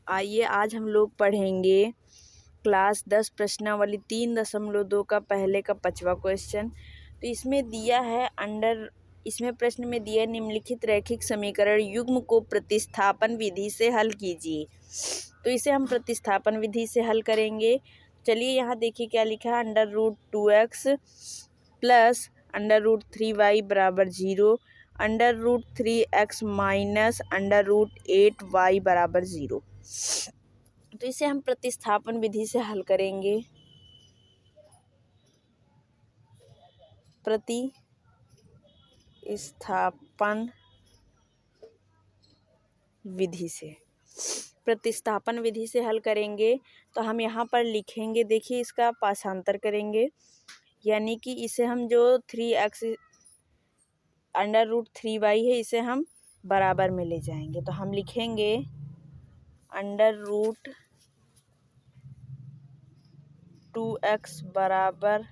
आइए आज हम लोग पढ़ेंगे क्लास 10 प्रश्नावली 3.2 का पहले का 5वां क्वेश्चन। तो इसमें प्रश्न में दिया निम्नलिखित रैखिक समीकरण युग्म को प्रतिस्थापन विधि से हल कीजिए। तो इसे हम प्रतिस्थापन विधि से हल करेंगे। चलिए यहाँ देखिए क्या लिखा है, √2x प्लस √3y बराबर 0, √3x माइनस √8y बराबर 0। तो इसे हम प्रतिस्थापन विधि से हल करेंगे। प्रतिस्थापन विधि से हल करेंगे तो हम यहाँ पर लिखेंगे, देखिए इसका पाठांतर करेंगे, यानी कि इसे हम जो 3x √3y है इसे हम बराबर में ले जाएंगे। तो हम लिखेंगे √2x बराबर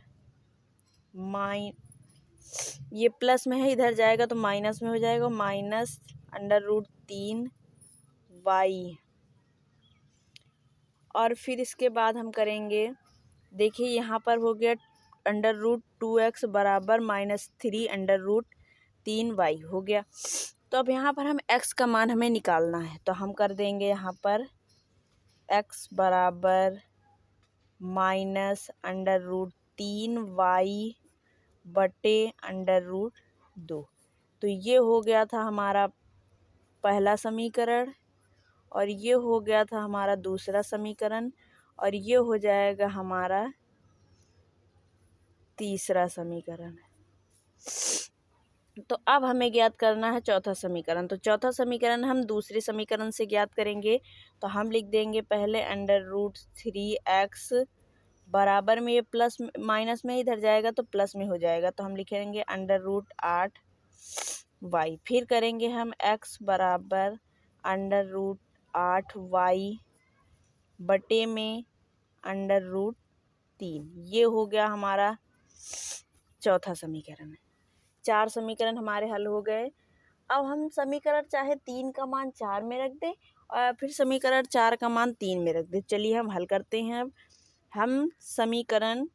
ये प्लस में है, इधर जाएगा तो माइनस में हो जाएगा, माइनस √3y। और फिर इसके बाद हम करेंगे, देखिए यहाँ पर हो गया √2x बराबर -3 हो गया। तो अब यहाँ पर हम x का मान हमें निकालना है, तो हम कर देंगे यहाँ पर x बराबर -√3y बटे √2। तो ये हो गया था हमारा पहला समीकरण, और ये हो गया था हमारा दूसरा समीकरण, और ये हो जाएगा हमारा तीसरा समीकरण। तो अब हमें ज्ञात करना है चौथा समीकरण। तो चौथा समीकरण हम दूसरे समीकरण से ज्ञात करेंगे। तो हम लिख देंगे पहले √3x बराबर में, ये प्लस माइनस में इधर जाएगा तो प्लस में हो जाएगा, तो हम लिखेंगे √8y। फिर करेंगे हम x बराबर √8y बटे में √3। ये हो गया हमारा चौथा समीकरण। 4 समीकरण हमारे हल हो गए। अब हम समीकरण चाहे 3 का मान 4 में रख दें और फिर समीकरण 4 का मान 3 में रख दें। चलिए हम हल करते हैं। अब हम समीकरण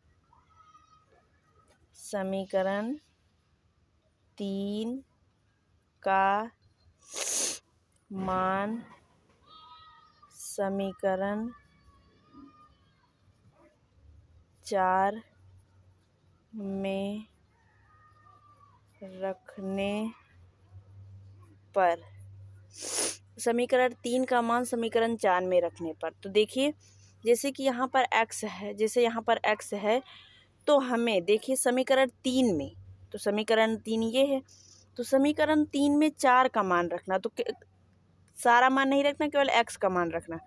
3 का मान समीकरण 4 में रखने पर, समीकरण 3 का मान समीकरण 4 में रखने पर, तो देखिए जैसे कि यहाँ पर x है, तो हमें देखिए समीकरण 3 में, तो समीकरण 3 ये है, तो समीकरण 3 में 4 का मान रखना, तो सारा मान नहीं रखना, केवल x का मान रखना।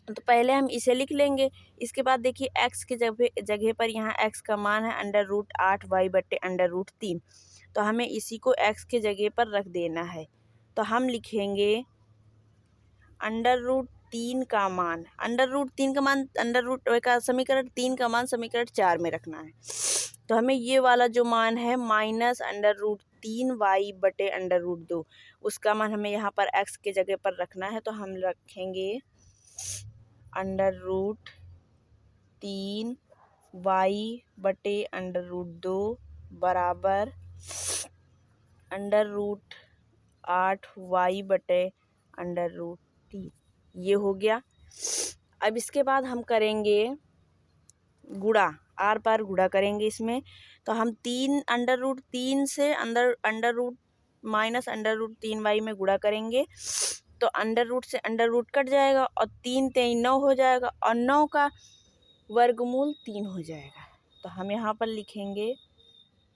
तो पहले हम इसे लिख लेंगे। इसके बाद देखिए x के जगह पर यहाँ x का मान है √8y बटे √3, तो हमें इसी को x के जगह पर रख देना है। तो हम लिखेंगे √3 का मान समीकरण 3 का मान समीकरण 4 में रखना है। तो हमें ये वाला जो मान है -√3y बटे √2, उसका मान हमें यहाँ पर x के जगह पर रखना है। तो हम रखेंगे √3y बटे √2 बराबर √8y बटे √3। ये हो गया। अब इसके बाद हम करेंगे गुणा, आर पार गुणा करेंगे इसमें। तो हम √3 से -√3y में गुणा करेंगे, तो √ से √ कट जाएगा और 3 3 9 हो जाएगा, और 9 का वर्गमूल 3 हो जाएगा। तो हम यहाँ पर लिखेंगे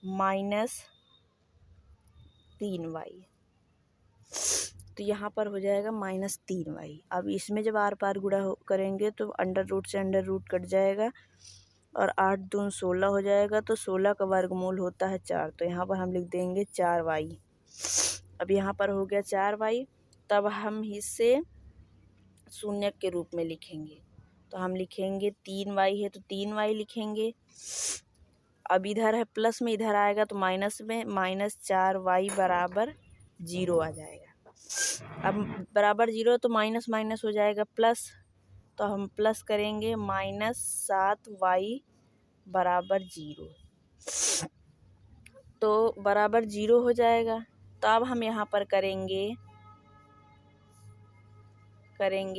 -3y। तो यहाँ पर हो जाएगा -3y। अब इसमें जब आर पार गुणा करेंगे तो √ से √ कट जाएगा, और 8 दूनी 16 हो जाएगा, तो 16 का वर्गमूल होता है 4। तो यहाँ पर हम लिख देंगे 4y। अब यहाँ पर हो गया 4y। तब हम इसे शून्य के रूप में लिखेंगे। तो हम लिखेंगे 3y है तो 3y लिखेंगे। अब इधर है प्लस में, इधर आएगा तो माइनस में, -4y बराबर 0 आ जाएगा। अब बराबर 0 तो माइनस माइनस हो जाएगा प्लस, तो हम प्लस करेंगे -7y बराबर 0, तो बराबर 0 हो जाएगा। तो अब हम यहाँ पर करेंगे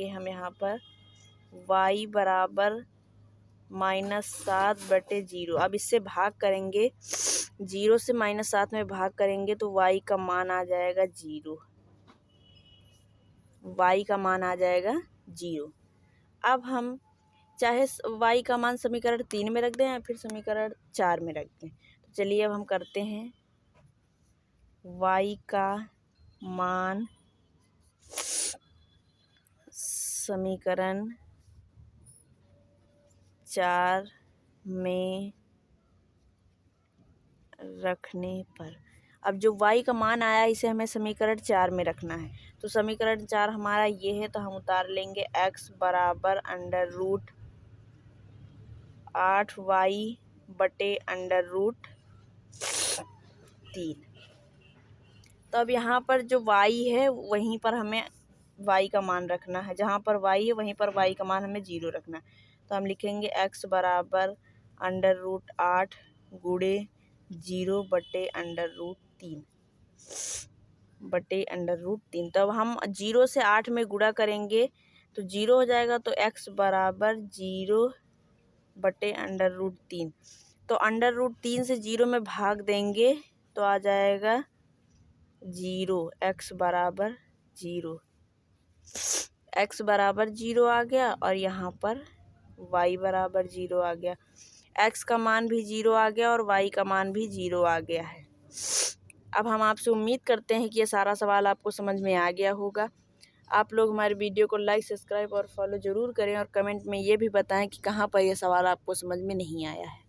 हम यहाँ पर y बराबर -7/0। अब इससे भाग करेंगे, 0 से -7 में भाग करेंगे तो y का मान आ जाएगा 0, y का मान आ जाएगा 0। अब हम चाहे y का मान समीकरण 3 में रख दें या फिर समीकरण 4 में रख दें। तो चलिए अब हम करते हैं। y का मान समीकरण 4 में रखने पर, अब जो y का मान आया इसे हमें समीकरण 4 में रखना है। तो समीकरण 4 हमारा ये है, तो हम उतार लेंगे x बराबर √8y/√3। तो अब यहाँ पर जो y है वहीं पर हमें y का मान रखना है, जहाँ पर y है वहीं पर y का मान हमें 0 रखना है। तो हम लिखेंगे x बराबर √8 गुणे 0/√3 तो अब हम 0 से 8 में गुणा करेंगे तो 0 हो जाएगा, तो x बराबर 0/√3। तो √3 से 0 में भाग देंगे तो आ जाएगा 0, x बराबर 0, x बराबर 0 आ गया और यहाँ पर y बराबर 0 आ गया। x का मान भी 0 आ गया और y का मान भी 0 आ गया है। अब हम आपसे उम्मीद करते हैं कि ये सारा सवाल आपको समझ में आ गया होगा। आप लोग हमारे वीडियो को लाइक, सब्सक्राइब और फॉलो ज़रूर करें और कमेंट में ये भी बताएं कि कहाँ पर ये सवाल आपको समझ में नहीं आया है।